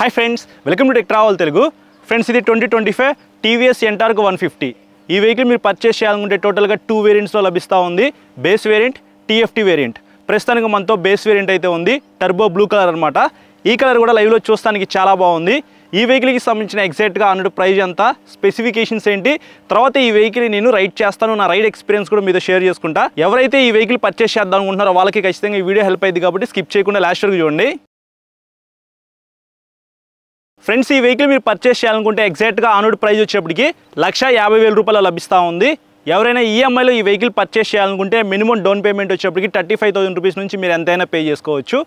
Hi friends, welcome to Tech Travel Telugu. Friends, ఇది 2025 TVS Ntorq 150. ఈ vehicle మీరు purchase చేయాలనుకుంటే టోటల్గా 2 వేరియంట్స్లో లభిస్తూ ఉంది. Base variant, TFT variant. ప్రస్తుతానికి మనతో బేస్ వేరియంట్ అయితే ఉంది. టర్బో బ్లూ కలర్ అనమాట. ఈ కలర్ కూడా లైవ్లో చూస్తానికి చాలా బాగుంది. ఈ వెహికల్కి సంబంధించిన ఎగ్జాక్ట్గా అన్నట్టు ప్రైస్ ఎంత, స్పెసిఫికేషన్స్ ఏంటి, తర్వాత ఈ వెహికల్ నేను రైడ్ చేస్తాను, నా రైడ్ ఎక్స్పీరియన్స్ కూడా మీతో షేర్ చేసుకుంటా. ఎవరైతే ఈ వెహికల్ పర్చేస్ చేద్దాం అనుకుంటున్నారో వాళ్ళకి ఖచ్చితంగా ఈ వీడియో హెల్ప్ అయింది కాబట్టి స్కిప్ చేయకుండా లాస్ట్ వరకు చూడండి. ఫ్రెండ్స్, ఈ వెహికల్ మీరు పర్చేస్ చేయాలనుకుంటే ఎగ్జాక్ట్గా ఆనోడ్ ప్రైస్ వచ్చేప్పటికి 1,50,000 రూపాయలు లభిస్తూ ఉంది. ఎవరైనా ఈఎంఐలో ఈ వెహికల్ పర్చేస్ చేయాలనుకుంటే మినిమం డౌన్ పేమెంట్ వచ్చేప్పటికి 35,000 రూపీస్ నుంచి మీరు ఎంతైనా పే చేసుకోవచ్చు.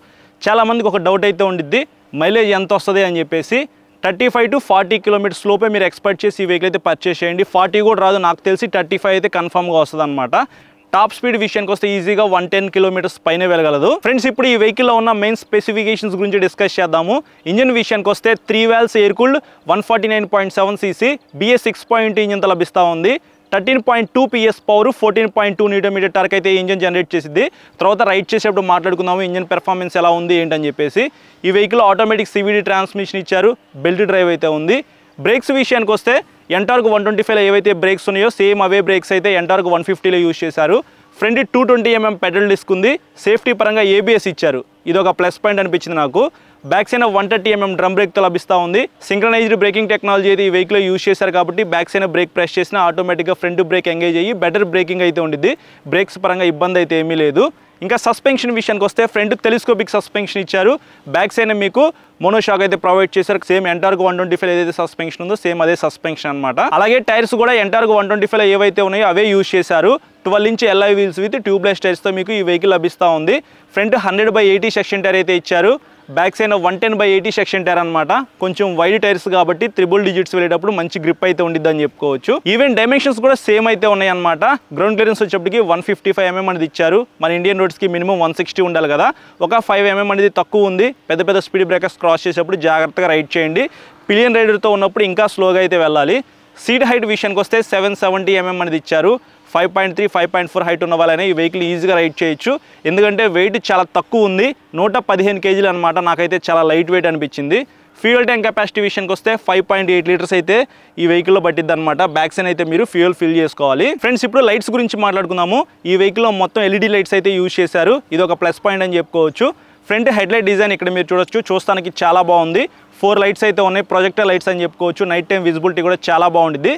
చాలామందికి ఒక డౌట్ అయితే ఉండిద్ది, మైలేజ్ ఎంత వస్తుంది అని చెప్పేసి. 35 to 40 కిలోమీటర్స్ లోపే మీరు ఎక్స్పెక్ట్ చేసి ఈ వెహికల్ అయితే పర్చేస్ చేయండి. 40 కూడా రాదు, నాకు తెలిసి 35 అయితే కన్ఫర్మ్గా వస్తుంది అనమాట. టాప్ స్పీడ్ విషయానికి వస్తే ఈజీగా 110 కిలోమీటర్స్ పైన వెళ్ళగలదు. ఫ్రెండ్స్, ఇప్పుడు ఈ వెహికల్లో ఉన్న మెయిన్ స్పెసిఫికేషన్స్ గురించి డిస్కస్ చేద్దాము. ఇంజిన్ విషయానికి వస్తే 3 valves air cooled 149.7 cc BS 6.2 ఇంజిన్తో లభిస్తూ ఉంది. 13.2 PS పవర్, 14.2 Nm టార్క్ అయితే ఈ ఇంజిన్ జనరేట్ చేసింది. తర్వాత రైడ్ చేసేటప్పుడు మాట్లాడుకుందాము ఇంజిన్ పెర్ఫార్మెన్స్ ఎలా ఉంది ఏంటని చెప్పేసి. ఈ వెహికల్ ఆటోమేటిక్ CVT ట్రాన్స్మిషన్ ఇచ్చారు, బెల్ట్ డ్రైవ్ అయితే ఉంది. బ్రేక్స్ విషయానికి వస్తే Ntorq 125లో ఏవైతే బ్రేక్స్ ఉన్నాయో సేమ్ అవే బ్రేక్స్ అయితే Ntorq 150లో యూజ్ చేశారు. ఫ్రంట్ 220mm పెడల్ డిస్క్ ఉంది. సేఫ్టీ పరంగా ABS ఇచ్చారు, ఇది ఒక ప్లస్ పాయింట్ అనిపించింది నాకు. బ్యాక్ సైడ్ 130mm డ్రమ్ బ్రేక్తో లభిస్తూ ఉంది. సింక్రనైజ్డ్ బ్రేకింగ్ టెక్నాలజీ అయితే ఈ వెహికల్లో యూజ్ చేశారు కాబట్టి బ్యాక్ సైడ్ బ్రేక్ ప్రెస్ చేసినా ఆటోమేటిక్గా ఫ్రంట్ బ్రేక్ ఎంగేజ్ అయ్యి బెటర్ బ్రేకింగ్ అయితే ఉండిద్ది. బ్రేక్స్ పరంగా ఇబ్బంది అయితే ఏమీ లేదు. ఇంకా సస్పెన్షన్ విషయానికి వస్తే ఫ్రంట్ టెలిస్కోపిక్ సస్పెన్షన్ ఇచ్చారు. బ్యాక్ సైడ్ మీకు మోనోషాక్ అయితే ప్రొవైడ్ చేశారు. సేమ్ Ntorq 125 ఏదైతే సస్పెన్షన్ ఉందో సేమ్ అదే సస్పెన్షన్ అనమాట. అలాగే టైర్స్ కూడా Ntorq 125లో ఏవైతే ఉన్నాయో అవే యూజ్ చేశారు. 12 inch LI wheels with tubeless టైర్స్తో మీకు ఈ వెహికల్ లభిస్తూ ఉంది. ఫ్రంట్ 100/80 సెక్షన్ టైర్ అయితే ఇచ్చారు. బ్యాక్ సైడ్ 110/80 సెక్షన్ టైర్ అనమాట. కొంచెం వైడ్ టైర్స్ కాబట్టి 3 డిజిట్స్ వెళ్ళేటప్పుడు మంచి గ్రిప్ అయితే ఉండిద్ది అని చెప్పుకోవచ్చు. ఈవెన్ డైమెన్షన్స్ కూడా సేమ్ అయితే ఉన్నాయి అనమాట. గ్రౌండ్ క్లియరెన్స్ వచ్చేప్పటికి 155mm అనేది ఇచ్చారు. మన ఇండియన్ రోడ్స్కి మినిమం 160 ఉండాలి కదా, ఒక 5mm అనేది తక్కువ ఉంది. పెద్ద స్పీడ్ బ్రేకర్స్ క్రాస్ చేసేప్పుడు జాగ్రత్తగా రైడ్ చేయండి. పిలియన్ రైడర్తో ఉన్నప్పుడు ఇంకా స్లోగా అయితే వెళ్ళాలి. సీట్ హైట్ విషయానికి వస్తే 770mm అనేది ఇచ్చారు. 5.3, 5.4 హైట్ ఉన్న వాళ్ళైనా ఈ వెహికల్ ఈజీగా రైడ్ చేయొచ్చు. ఎందుకంటే వెయిట్ చాలా తక్కువ ఉంది, 115 kg అనమాట. నాకైతే చాలా లైట్ వెయిట్ అనిపించింది. ఫ్యూయల్ ట్యాంక్ కెపాసిటీ విషయానికి వస్తే 5.8 లీటర్స్ అయితే ఈ వెహికల్లో పట్టిద్ది అనమాట. బ్యాక్ సైడ్ అయితే మీరు ఫ్యూయల్ ఫిల్ చేసుకోవాలి. ఫ్రెండ్స్, ఇప్పుడు లైట్స్ గురించి మాట్లాడుకుందాము. ఈ వెహికల్లో మొత్తం LED లైట్స్ అయితే యూజ్ చేశారు, ఇది ఒక ప్లస్ పాయింట్ అని చెప్పుకోవచ్చు. ఫ్రంట్ హెడ్లైట్ డిజైన్ ఇక్కడ మీరు చూడొచ్చు, చూస్తానికి చాలా బాగుంది. 4 లైట్స్ అయితే ఉన్నాయి, ప్రొజెక్టర్ లైట్స్ అని చెప్పుకోవచ్చు. నైట్ టైం విజిబిలిటీ కూడా చాలా బాగుంటుంది.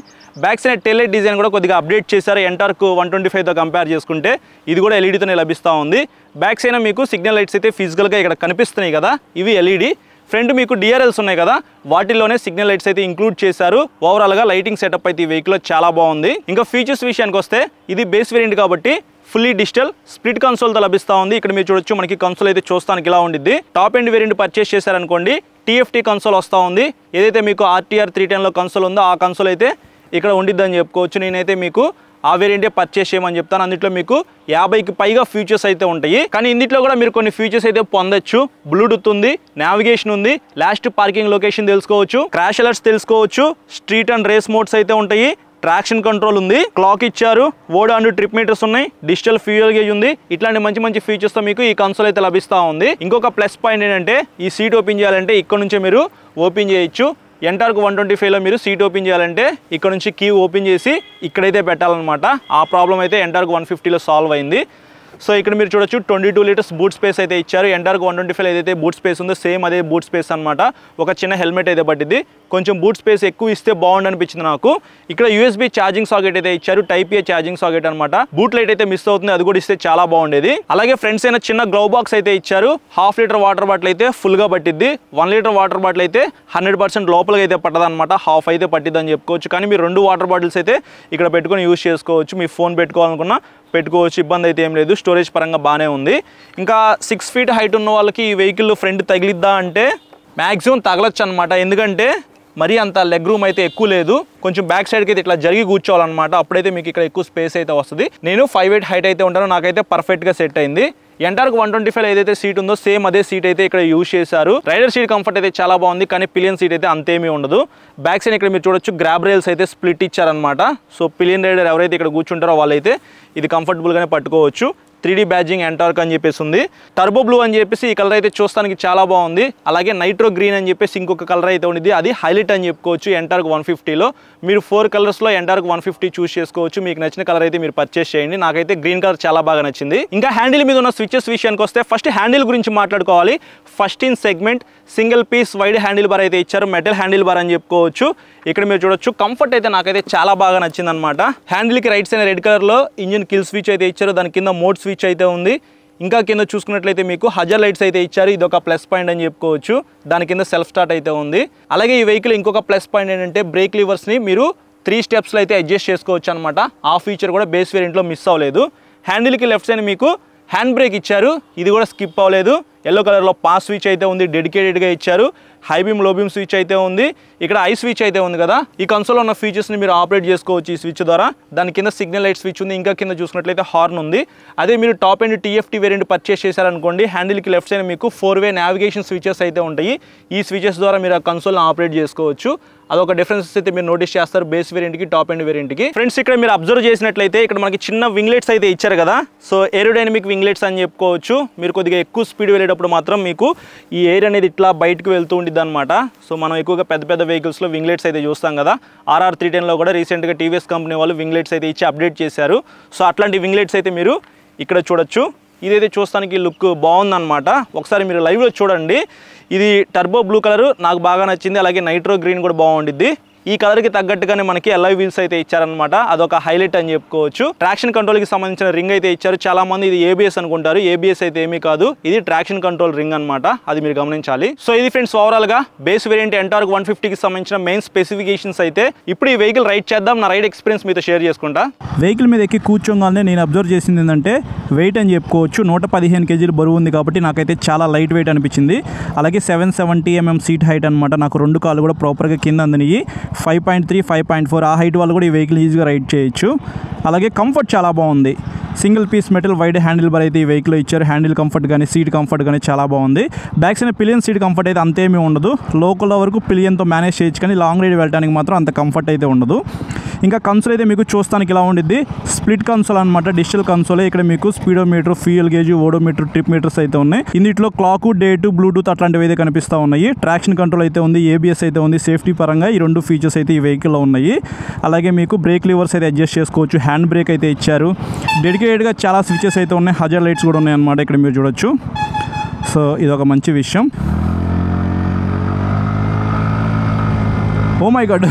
Back side tail light design కూడా కొద్దిగా అప్డేట్ చేశారు Ntorq 125తో కంపేర్ చేసుకుంటే. ఇది కూడా LEDతోనే లభిస్తూ ఉంది. బ్యాక్ సైడ్ మీకు సిగ్నల్ లైట్స్ అయితే ఫిజికల్గా ఇక్కడ కనిపిస్తున్నాయి కదా, ఇవి LED. ఫ్రంట్ మీకు DRLs ఉన్నాయి కదా, వాటిల్లోనే సిగ్నల్ లైట్స్ అయితే ఇంక్లూడ్ చేశారు. ఓవరాల్గా లైటింగ్ సెటప్ అయితే ఈ వెహికల్లో చాలా బాగుంది. ఇంకా ఫీచర్స్ విషయానికి వస్తే ఇది బేస్ వేరియంట్ కాబట్టి ఫుల్లీ డిజిటల్ స్ప్లిట్ కన్సోల్తో లభిస్తూ ఉంది. ఇక్కడ మీరు చూడొచ్చు, మనకి కన్సోల్ అయితే చూస్తానికి ఇలా ఉండిద్ది. టాప్ ఎండ్ వేరియంట్ పర్చేస్ చేశారనుకోండి TFT కన్సోల్ వస్తూ ఉంది. ఏదైతే మీకు RTR 310లో కన్సోల్ ఉందో ఆ కన్సోల్ అయితే ఇక్కడ ఉండిద్దని చెప్పుకోవచ్చు. నేనైతే మీకు ఆ వేరియంటే పర్చేస్ చేయమని చెప్తాను. అందులో మీకు 50కి పైగా ఫీచర్స్ అయితే ఉంటాయి. కానీ ఇందులో కూడా మీరు కొన్ని ఫీచర్స్ అయితే పొందొచ్చు. బ్లూటూత్ ఉంది, నావిగేషన్ ఉంది, లాస్ట్ పార్కింగ్ లొకేషన్ తెలుసుకోవచ్చు, క్రాష్ అలర్ట్స్ తెలుసుకోవచ్చు, స్ట్రీట్ అండ్ రేస్ మోడ్స్ అయితే ఉంటాయి, ట్రాక్షన్ కంట్రోల్ ఉంది, క్లాక్ ఇచ్చారు, ఓడాండ్ ట్రిప్ మీటర్స్ ఉన్నాయి, డిజిటల్ ఫ్యూయల్ గేజ్ ఉంది. ఇట్లాంటి మంచి ఫీచర్స్తో మీకు ఈ కన్సోల్ అయితే లభిస్తూ ఉంది. ఇంకొక ప్లస్ పాయింట్ ఏంటంటే ఈ సీట్ ఓపెన్ చేయాలంటే ఇక్కడ నుంచే మీరు ఓపెన్ చేయొచ్చు. Ntorq 125లో మీరు సీట్ ఓపెన్ చేయాలంటే ఇక్కడ నుంచి కీ ఓపెన్ చేసి ఇక్కడైతే పెట్టాలన్నమాట. ఆ ప్రాబ్లం అయితే Ntorq 150లో సాల్వ్ అయింది. సో ఇక్కడ మీరు చూడొచ్చు 22 లీటర్స్ బూట్ స్పేస్ అయితే ఇచ్చారు. Ntorq 125లో ఏదైతే బూట్ స్పేస్ ఉందో సేమ్ అదే బూట్ స్పేస్ అనమాట. ఒక చిన్న హెల్మెట్ అయితే పట్టింది, కొంచెం బూట్ స్పేస్ ఎక్కువ ఇస్తే బాగుండు అనిపించింది నాకు. ఇక్కడ USB ఛార్జింగ్ సాకెట్ అయితే ఇచ్చారు, Type A ఛార్జింగ్ సాకెట్ అనమాట. బూట్ లైట్ అయితే మిస్ అవుతుంది, అది కూడా ఇస్తే చాలా బాగుండేది. అలాగే ఫ్రంట్స్ అయినా చిన్న గ్లౌ బాక్స్ అయితే ఇచ్చారు. 1/2 లీటర్ వాటర్ బాటిల్ అయితే ఫుల్గా పట్టిద్ది. 1 లీటర్ వాటర్ బాటిల్ అయితే 100% లోపలికి అయితే పట్టదనమాట, హాఫ్ అయితే పట్టిద్ది అని చెప్పుకోవచ్చు. కానీ మీరు 2 వాటర్ బాటిల్స్ అయితే ఇక్కడ పెట్టుకొని యూజ్ చేసుకోవచ్చు. మీ ఫోన్ పెట్టుకోవాలనుకున్నా పెట్టుకోవచ్చు, ఇబ్బంది అయితే ఏం లేదు. స్టోరేజ్ పరంగా బాగానే ఉంది. ఇంకా 6 feet హైట్ ఉన్న వాళ్ళకి ఈ వెహికల్ ఫ్రంట్ తగిలిద్దా అంటే మ్యాక్సిమం తగలొచ్చు అనమాట. ఎందుకంటే మరీ అంత లెగ్ రూమ్ అయితే ఎక్కువ లేదు. కొంచెం బ్యాక్ సైడ్కి అయితే ఇట్లా జరిగి కూర్చోవాలన్నమాట, అప్పుడైతే మీకు ఇక్కడ ఎక్కువ స్పేస్ అయితే వస్తుంది. నేను 5'8" హైట్ అయితే ఉంటాను, నాకైతే పర్ఫెక్ట్గా సెట్ అయింది. Ntorq 125లో ఏదైతే సీట్ ఉందో సేమ్ అదే సీట్ అయితే ఇక్కడ యూజ్ చేశారు. రైడర్ సీట్ కంఫర్ట్ అయితే చాలా బాగుంది, కానీ పిలియన్ సీట్ అయితే అంతేమీ ఉండదు. బ్యాక్ సైడ్ ఇక్కడ మీరు చూడొచ్చు గ్రాబ్ రైల్స్ అయితే స్ప్లిట్ ఇచ్చారనమాట. సో పిలియన్ రైడర్ ఎవరైతే ఇక్కడ కూర్చుంటారో వాళ్ళైతే ఇది కంఫర్టబుల్గానే పట్టుకోవచ్చు. 3D బ్యాడ్జింగ్ ఎంటార్క్ అని చెప్పేసి ఉంది. టర్బో బ్లూ అని చెప్పేసి ఈ కలర్ అయితే చూస్తానికి చాలా బాగుంది. అలాగే నైట్రో గ్రీన్ అని చెప్పేసి ఇంకొక కలర్ అయితే ఉంది, అది హైలైట్ అని చెప్పుకోవచ్చు ఎంటార్క్ 150లో. మీరు 4 కలర్స్లో ఎంటార్క్ 150 చూస్ చేసుకోవచ్చు. మీకు నచ్చిన కలర్ అయితే మీరు పర్చేస్ చేయండి. నాకైతే గ్రీన్ కలర్ చాలా బాగా నచ్చింది. ఇంకా హ్యాండిల్ మీద ఉన్న స్విచెస్ విషయానికి వస్తే ఫస్ట్ హ్యాండిల్ గురించి మాట్లాడుకోవాలి. First in segment single piece wide handle bar అయితే ఇచ్చారు, మెటల్ హ్యాండిల్ బార్ అని చెప్పుకోవచ్చు. ఇక్కడ మీరు చూడొచ్చు కంఫర్ట్ అయితే నాకైతే చాలా బాగా నచ్చింది అనమాట. హ్యాండిల్కి రైట్ సైడ్ రెడ్ కలర్లో ఇంజిన్ కిల్ స్విచ్ అయితే ఇచ్చారు, దాని కింద మోడ్ స్విచ్ అయితే ఉంది. ఇంకా కింద చూసుకున్నట్లయితే మీకు హజర్ లైట్స్ అయితే ఇచ్చారు, ఇది ఒక ప్లస్ పాయింట్ అని చెప్పుకోవచ్చు. దాని కింద సెల్ఫ్ స్టార్ట్ అయితే ఉంది. అలాగే ఈ వెహికల్ ఇంకొక ప్లస్ పాయింట్ ఏంటంటే బ్రేక్ లివర్స్ని మీరు 3 స్టెప్స్లో అయితే అడ్జస్ట్ చేసుకోవచ్చు అనమాట. ఆ ఫీచర్ కూడా బేస్ వేరియంట్లో మిస్ అవ్వలేదు. హ్యాండిల్కి లెఫ్ట్ సైడ్ మీకు హ్యాండ్ బ్రేక్ ఇచ్చారు, ఇది కూడా స్కిప్ అవ్వలేదు. ఎల్లో కలర్లో పాస్ స్విచ్ అయితే ఉంది, డెడికేటెడ్గా ఇచ్చారు. హై బీమ్ లో బీమ్ స్విచ్ అయితే ఉంది. ఇక్కడ ఐ స్విచ్ అయితే ఉంది కదా, ఈ కన్సోల్లో ఉన్న ఫీచర్స్ని మీరు ఆపరేట్ చేసుకోవచ్చు ఈ స్విచ్ ద్వారా. దాని కింద సిగ్నల్ లైట్ స్విచ్ ఉంది, ఇంకా కింద చూసినట్లయితే హార్న్ ఉంది. అదే మీరు top and TFT variant purchase చేశారనుకోండి, హ్యాండిల్కి లెఫ్ట్ సైడ్ మీకు 4-వే నావిగేషన్ స్విచెస్ అయితే ఉంటాయి. ఈ స్విచెస్ ద్వారా మీరు ఆ కన్సోల్ని ఆపరేట్ చేసుకోవచ్చు. అదొక డిఫరెన్సెస్ అయితే మీరు నోటీస్ చేస్తారు బేస్ వేరియంట్కి టాప్ అండ్ వేరియంట్కి. ఫ్రెండ్స్ ఇక్కడ మీరు అబ్జర్వ్ చేసినట్లయితే ఇక్కడ మనకి చిన్న వింగ్లెట్స్ అయితే ఇచ్చారు కదా, సో ఏరోడైనమిక్ వింగ్లెట్స్ అని చెప్పుకోవచ్చు. మీరు కొద్దిగా ఎక్కువ స్పీడ్ వెళ్ళేటప్పుడు మాత్రం మీకు ఈ ఎయిర్ అనేది ఇట్లా బయటకు వెళ్తూ ఉండిద్ది అనమాట. సో మనం ఎక్కువగా పెద్ద పెద్ద వెహికల్స్లో వింగ్లెట్స్ అయితే చూస్తాం కదా. RR310లో కూడా రీసెంట్గా TVS కంపెనీ వాళ్ళు వింగ్లెట్స్ అయితే ఇచ్చి అప్డేట్ చేశారు. సో అట్లాంటి వింగ్లెట్స్ అయితే మీరు ఇక్కడ చూడొచ్చు. ఇదైతే చూస్తానికి లుక్ బాగుందన్నమాట. ఒకసారి మీరు లైవ్లో చూడండి. ఇది టర్బో బ్లూ కలర్ నాకు బాగా నచ్చింది. అలాగే నైట్రో గ్రీన్ కూడా బాగుండిద్ది. ఈ కలర్కి తగ్గట్టుగానే మనకి ఎల్ఐ వీల్స్ అయితే ఇచ్చారనమాట, అదొక హైలైట్ అని చెప్పుకోవచ్చు. ట్రాక్షన్ కంట్రోల్కి సంబంధించిన రింగ్ అయితే ఇచ్చారు. చాలా మంది ఇది ABS అనుకుంటారు, ABS అయితే ఏమీ కాదు, ఇది ట్రాక్షన్ కంట్రోల్ రింగ్ అనమాట, అది మీరు గమనించాలి. సో ఇది ఫ్రెండ్స్ ఓవరాల్గా బేస్ వేరియంట్ ఎంటార్క్ 150కి సంబంధించిన మెయిన్ స్పెసిఫికేషన్స్ అయితే. ఇప్పుడు ఈ వెహికల్ రైడ్ చేద్దాం, నా రైడ్ ఎక్స్పీరియన్స్ మీతో షేర్ చేసుకుంటా. వెహికల్ మీద ఎక్కి కూర్చోగానే నేను అబ్జర్వ్ చేసింది ఏంటంటే వెయిట్ అని చెప్పుకోవచ్చు. 115 kg బరువు ఉంది కాబట్టి నాకైతే చాలా లైట్ వెయిట్ అనిపించింది. అలాగే 770 mm సీట్ హైట్ అనమాట. నాకు 2 కాళ్ళు కూడా ప్రాపర్గా కింద అందినాయి. 5.3, 5.4 ఆ హైట్ వాళ్ళు కూడా ఈ వెహికల్ ఈజీగా రైడ్ చేయొచ్చు. అలాగే కంఫర్ట్ చాలా బాగుంది. Single piece metal wide handle bar అయితే ఈ వెహికల్లో ఇచ్చారు. హ్యాండిల్ కంఫర్ట్ కానీ సీట్ కంఫర్ట్ కానీ చాలా బాగుంది. Back side pillion seat comfort అయితే అంతేమీ ఉండదు. లోకల్ వరకు పిలియన్తో మేనేజ్ చేయొచ్చు, కానీ లాంగ్ రైడ్ వెళ్ళడానికి మాత్రం అంత కంఫర్ట్ అయితే ఉండదు. ఇంకా కన్సోల్ అయితే మీకు చూస్తానికి ఇలా ఉండిద్ది, స్ప్లిట్ కన్సోల్ అనమాట, డిజిటల్ కన్సోల్. ఇక్కడ మీకు speedometer, fuel gauge, odometer, trip meters అయితే ఉన్నాయి. ఇందులో క్లాక్, డేట్, బ్లూటూత్ అట్లాంటివి అయితే కనిపిస్తూ ఉన్నాయి. ట్రాక్షన్ కంట్రోల్ అయితే ఉంది, ABS అయితే ఉంది. సేఫ్టీ పరంగా ఈ 2 ఫీచర్స్ అయితే ఈ వెహికల్లో ఉన్నాయి. అలాగే మీకు బ్రేక్ లివర్స్ అయితే అడ్జస్ట్ చేసుకోవచ్చు. హ్యాండ్ బ్రేక్ అయితే ఇచ్చారు. డెడికేటెడ్గా చాలా స్విచెస్ అయితే ఉన్నాయి. హజర్ లైట్స్ కూడా ఉన్నాయి అన్నమాట, ఇక్కడ మీరు చూడొచ్చు. సో ఇదొక మంచి విషయం. ఓ మై గాడ్,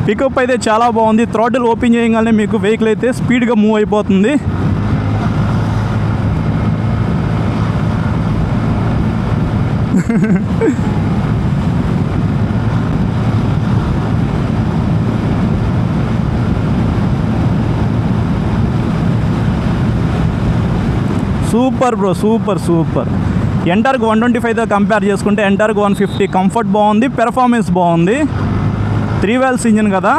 పికప్ అయితే చాలా బాగుంది. థ్రాటిల్ ఓపెన్ చేయగానే మీకు వెహికల్ అయితే స్పీడ్గా మూవ్ అయిపోతుంది. Super bro, super super. Ntorq 125తో కంపేర్ చేసుకుంటే ఎంటార్క్ 150 కంఫర్ట్ బాగుంది, పెర్ఫార్మెన్స్ బాగుంది. 3 wheels ఇంజిన్ కదా,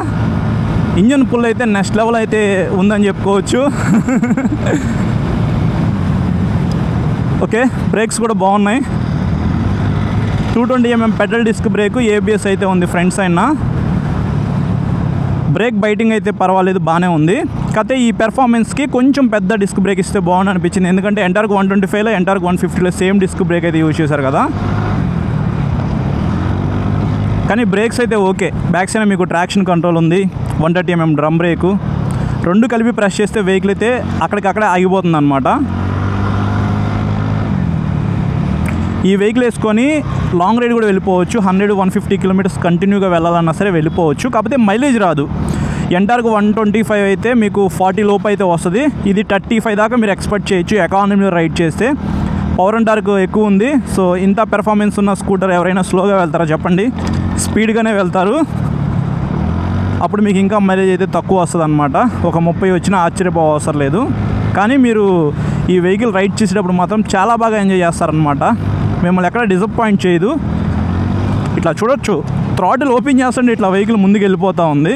ఇంజిన్ పుల్ అయితే నెక్స్ట్ లెవెల్ అయితే ఉందని చెప్పుకోవచ్చు. ఓకే, బ్రేక్స్ కూడా బాగున్నాయి. 220 mm pedal disc brake, ABS అయితే ఉంది ఫ్రంట్ సైడ్న. బ్రేక్ బైటింగ్ అయితే పర్వాలేదు, బాగానే ఉంది. కాకపోతే ఈ పెర్ఫార్మెన్స్కి కొంచెం పెద్ద డిస్క్ బ్రేక్ ఇస్తే బాగుంది అనిపించింది. ఎందుకంటే ఎంటార్క్ 125లో ఎంటార్క్ 150లో సేమ్ డిస్క్ బ్రేక్ అయితే యూజ్ చేశారు కదా. కానీ బ్రేక్స్ అయితే ఓకే. బ్యాక్ సైడ్ మీకు ట్రాక్షన్ కంట్రోల్ ఉంది, 130 mm డ్రమ్ బ్రేకు. 2 కలిపి ప్రెస్ చేస్తే వెహికల్ అయితే అక్కడికక్కడే ఆగిపోతుంది అనమాట. ఈ వెహికల్ వేసుకొని లాంగ్ రైడ్ కూడా వెళ్ళిపోవచ్చు. 100-150 kilometers కంటిన్యూగా వెళ్ళాలన్నా సరే వెళ్ళిపోవచ్చు. కాకపోతే మైలేజ్ రాదు. ఎంటార్క్ 125 అయితే మీకు 40 లోపు అయితే వస్తుంది. ఇది 35 దాకా మీరు ఎక్స్పెక్ట్ చేయొచ్చు ఎకానమీలో రైడ్ చేస్తే. పవర్ అండ్ టార్క్ ఎక్కువ ఉంది. సో ఇంత పెర్ఫార్మెన్స్ ఉన్న స్కూటర్ ఎవరైనా స్లోగా వెళ్తారా చెప్పండి? స్పీడ్గానే వెళ్తారు. అప్పుడు మీకు ఇంకా మైలేజ్ అయితే తక్కువ వస్తుంది అనమాట. ఒక 30 వచ్చినా ఆశ్చర్యపోవసరం లేదు. కానీ మీరు ఈ వెహికల్ రైడ్ చేసేటప్పుడు మాత్రం చాలా బాగా ఎంజాయ్ చేస్తారనమాట. మిమ్మల్ని ఎక్కడ డిసప్పాయింట్ చేయదు. ఇట్లా చూడొచ్చు, థ్రాటిల్ ఓపెన్ చేస్తుంటే ఇట్లా వెహికల్ ముందుకు వెళ్ళిపోతూ ఉంది.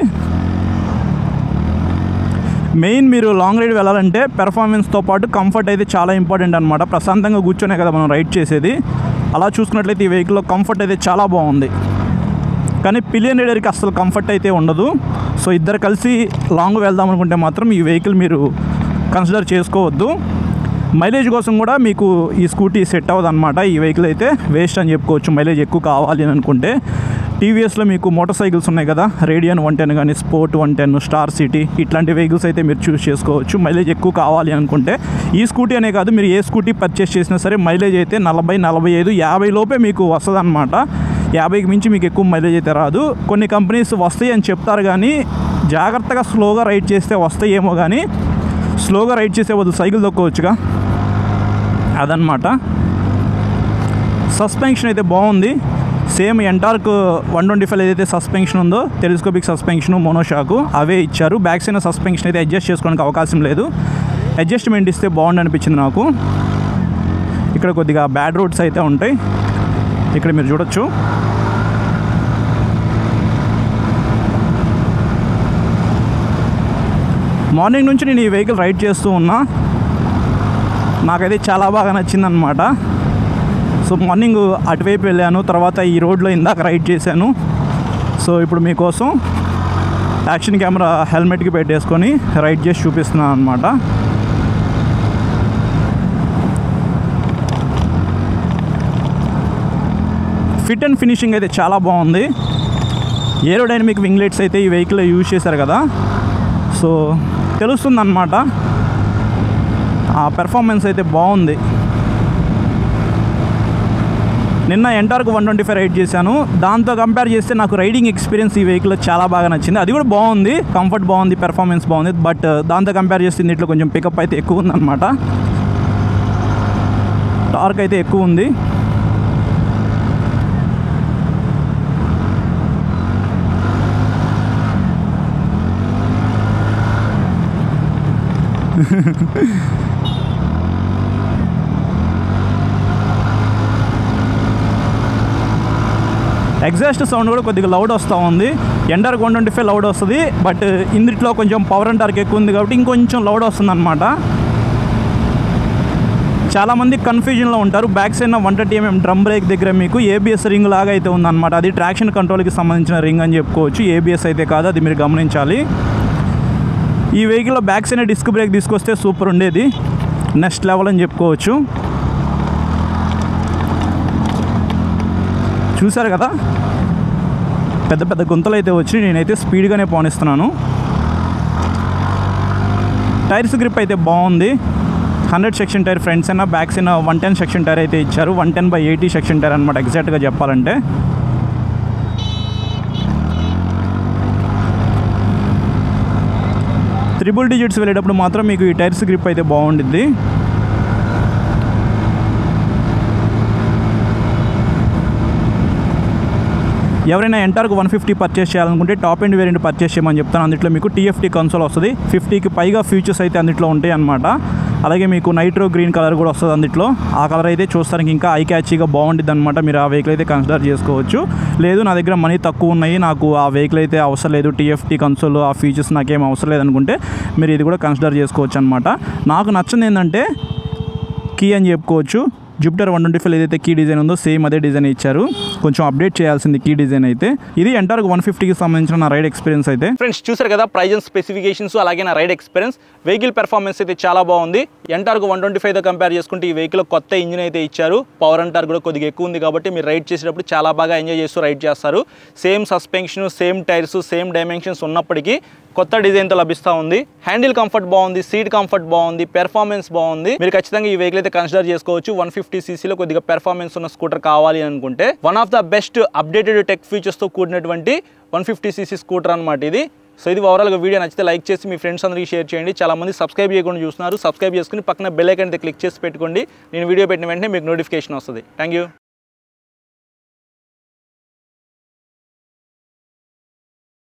మెయిన్ మీరు లాంగ్ రైడ్ వెళ్ళాలంటే పెర్ఫార్మెన్స్తో పాటు కంఫర్ట్ అయితే చాలా ఇంపార్టెంట్ అనమాట. ప్రశాంతంగా కూర్చొనే కదా మనం రైడ్ చేసేది. అలా చూసుకున్నట్లయితే ఈ వెహికల్లో కంఫర్ట్ అయితే చాలా బాగుంది. కానీ పిలియన్ రైడర్కి అసలు కంఫర్ట్ అయితే ఉండదు. సో ఇద్దరు కలిసి లాంగ్ వెళ్దాం అనుకుంటే మాత్రం ఈ వెహికల్ మీరు కన్సిడర్ చేసుకోవద్దు. మైలేజ్ కోసం కూడా మీకు ఈ స్కూటీ సెట్ అవ్వదు అనమాట. ఈ వెహికల్ అయితే వేస్ట్ అని చెప్పుకోవచ్చు. మైలేజ్ ఎక్కువ కావాలి అని అనుకుంటే టీవీఎస్లో మీకు మోటార్ సైకిల్స్ ఉన్నాయి కదా, రేడియన్ 110 కానీ, స్పోర్ట్ 110, స్టార్ సిటీ, ఇట్లాంటి వెహికల్స్ అయితే మీరు చూస్ చేసుకోవచ్చు. మైలేజ్ ఎక్కువ కావాలి అనుకుంటే ఈ స్కూటీ అనే కాదు, మీరు ఏ స్కూటీ పర్చేస్ చేసినా సరే మైలేజ్ అయితే 40, 45, 50 లోపే మీకు వస్తుంది అనమాట. 50కి మించి మీకు ఎక్కువ మైలేజ్ అయితే రాదు. కొన్ని కంపెనీస్ వస్తాయి అని చెప్తారు కానీ జాగ్రత్తగా స్లోగా రైడ్ చేస్తే వస్తాయేమో, కానీ స్లోగా రైడ్ చేసే బదులు సైకిల్ తొక్కవచ్చుగా, అదనమాట. సస్పెన్షన్ అయితే బాగుంది. సేమ్ ఎంటార్క్ 125 ఏదైతే సస్పెన్షన్ ఉందో, టెలిస్కోపిక్ సస్పెన్షన్, మోనోషాకు అవే ఇచ్చారు. బ్యాక్ సైడ్ సస్పెన్షన్ అయితే అడ్జస్ట్ చేసుకోవడానికి అవకాశం లేదు. అడ్జస్ట్మెంట్ ఇస్తే బాగుంది అనిపించింది నాకు. ఇక్కడ కొద్దిగా బ్యాడ్ రోడ్స్ అయితే ఉంటాయి, ఇక్కడ మీరు చూడొచ్చు. మార్నింగ్ నుంచి నేను ఈ వెహికల్ రైడ్ చేస్తూ ఉన్నా, నాకైతే చాలా బాగా నచ్చిందనమాట. సో మార్నింగ్ అటువైపు వెళ్ళాను, తర్వాత ఈ రోడ్లో ఇందాక రైడ్ చేశాను. సో ఇప్పుడు మీకోసం యాక్షన్ కెమెరా హెల్మెట్కి పెట్టేసుకొని రైడ్ చేసి చూపిస్తున్నాను అనమాట. ఫిట్ అండ్ ఫినిషింగ్ అయితే చాలా బాగుంది. ఏరోడైనమిక్ వింగ్ లైట్స్ అయితే ఈ వెహికల్లో యూజ్ చేశారు కదా, సో తెలుస్తుందన్నమాట. ఆ పెర్ఫార్మెన్స్ అయితే బాగుంది. నిన్న ఎంటార్క్ 125 రైడ్ చేశాను, దాంతో కంపేర్ చేస్తే నాకు రైడింగ్ ఎక్స్పీరియన్స్ ఈ వెహికల్లో చాలా బాగా నచ్చింది. అది కూడా బాగుంది, కంఫర్ట్ బాగుంది, పెర్ఫార్మెన్స్ బాగుంది. బట్ దాంతో కంపేర్ చేస్తే దీంట్లో కొంచెం పికప్ అయితే ఎక్కువ ఉందన్నమాట. టార్క్ అయితే ఎక్కువ ఉంది. ఎగ్జాస్ట్ సౌండ్ కూడా కొద్దిగా లౌడ్ వస్తూ ఉంది. ఎంటార్క్ 125 లౌడ్ వస్తుంది, బట్ ఇందులో కొంచెం పవర్ అండ్ టార్క్ ఎక్కువ ఉంది కాబట్టి ఇంకొంచెం లౌడ్ వస్తుంది అనమాట. చాలామంది కన్ఫ్యూజన్లో ఉంటారు. Back side 130mm drum break దగ్గర మీకు ఏబిఎస్ రింగ్ లాగా అయితే ఉందన్నమాట. అది ట్రాక్షన్ కంట్రోల్కి సంబంధించిన రింగ్ అని చెప్పుకోవచ్చు, ఏబిఎస్ అయితే కాదు, అది మీరు గమనించాలి. ఈ వెహికల్లో బ్యాక్ సైడ్ డిస్క్ బ్రేక్ తీసుకొస్తే సూపర్ ఉండేది, నెక్స్ట్ లెవెల్ అని చెప్పుకోవచ్చు. చూసారు కదా, పెద్ద పెద్ద గుంతలు అయితే వచ్చి నేనైతే స్పీడ్గానే పోనిస్తున్నాను. టైర్స్ గ్రిప్ అయితే బాగుంది. 100 section tyre front side, back side 110 section tyre అయితే ఇచ్చారు. 110/80 సెక్షన్ టైర్ అనమాట ఎగ్జాక్ట్గా చెప్పాలంటే. ట్రిపుల్ డిజిట్స్ వెళ్ళేటప్పుడు మాత్రం మీకు ఈ టైర్స్ గ్రిప్ అయితే బాగుండిద్ది. ఎవరైనా ఎంటార్క్ 150 పర్చేస్ చేయాలనుకుంటే టాప్ ఎండ్ వేరియంట్ పర్చేస్ చేయమని చెప్తాను. అందులో మీకు TFT కన్సోల్ వస్తుంది, 50కి పైగా ఫీచర్స్ అయితే అందులో ఉంటాయి అన్నమాట. అలాగే మీకు నైట్రో గ్రీన్ కలర్ కూడా వస్తుంది అందులో. ఆ కలర్ అయితే చూస్తానికి ఇంకా ఐ క్యాచీగా బాగుంటుంది అనమాట. మీరు ఆ వెహికల్ అయితే కన్సిడర్ చేసుకోవచ్చు. లేదు నా దగ్గర మనీ తక్కువ ఉన్నాయి, నాకు ఆ వెహికల్ అయితే అవసరం లేదు, TFT కన్సోల్ ఆ ఫీచర్స్ నాకేం అవసరం లేదనుకుంటే మీరు ఇది కూడా కన్సిడర్ చేసుకోవచ్చు అనమాట. నాకు నచ్చింది ఏంటంటే కీ అని చెప్పుకోవచ్చు. జూపిటర్ 125 ఏదైతే కీ డిజైన్ ఉందో సేమ్ అదే డిజైన్ ఇచ్చారు, కొంచెం అప్డేట్ చేయాల్సింది కీ డిజైన్ అయితే. ఇది ఎంటార్క్ 150కి సంబంధించిన నా రైడ్ ఎక్స్పీరియన్స్ అయితే. ఫ్రెండ్స్ చూసారు కదా ప్రైజ్ అండ్ స్పెసిఫికేషన్స్, అలాగే నా రైడ్ ఎక్స్పీరియన్స్. వెహికల్ పెర్ఫార్మెన్స్ అయితే చాలా బాగుంది. ఎంటార్క్ 125తో కంపేర్ చేసుకుంటే ఈ వెహికల్ కొత్త ఇంజిన్ అయితే ఇచ్చారు. పవర్ అండ్ టార్క్ కూడా కొద్దిగా ఎక్కువ ఉంది కాబట్టి మీరు రైడ్ చేసేటప్పుడు చాలా బాగా ఎంజాయ్ చేస్తూ రైడ్ చేస్తారు. Same suspension, same tyres, same dimensions ఉన్నప్పటికీ కొత్త డిజైన్తో లభిస్తూ ఉంది. హ్యాండిల్ కంఫర్ట్ బాగుంది, సీట్ కంఫర్ట్ బాగుంది, పెర్ఫార్మెన్స్ బాగుంది. మీరు ఖచ్చితంగా ఈ వెహికల్ అయితే కన్సిడర్ చేసుకోవచ్చు. 150cc కొద్దిగా పెర్ఫార్మెన్స్ ఉన్న స్కూటర్ కావాలి అనుకుంటే one of the best updated tech ఫీచర్స్తో కూడినటువంటి 150cc స్కూటర్ అనమాట ఇది. సో ఇది ఓవరాల్గా వీడియో నచ్చితే లైక్ చేసి మీ ఫ్రెండ్స్ అందరికీ షేర్ చేయండి. చాలా మంది సబ్స్క్రైబ్ చేయకుండా చూస్తున్నారు, సబ్స్క్రైబ్ చేసుకుని పక్కన బెల్ ఐకాన్ అయితే క్లిక్ చేసి పెట్టుకోండి. నేను వీడియో పెట్టిన వెంటనే మీకు నోటిఫికేషన్ వస్తుంది. Thank you.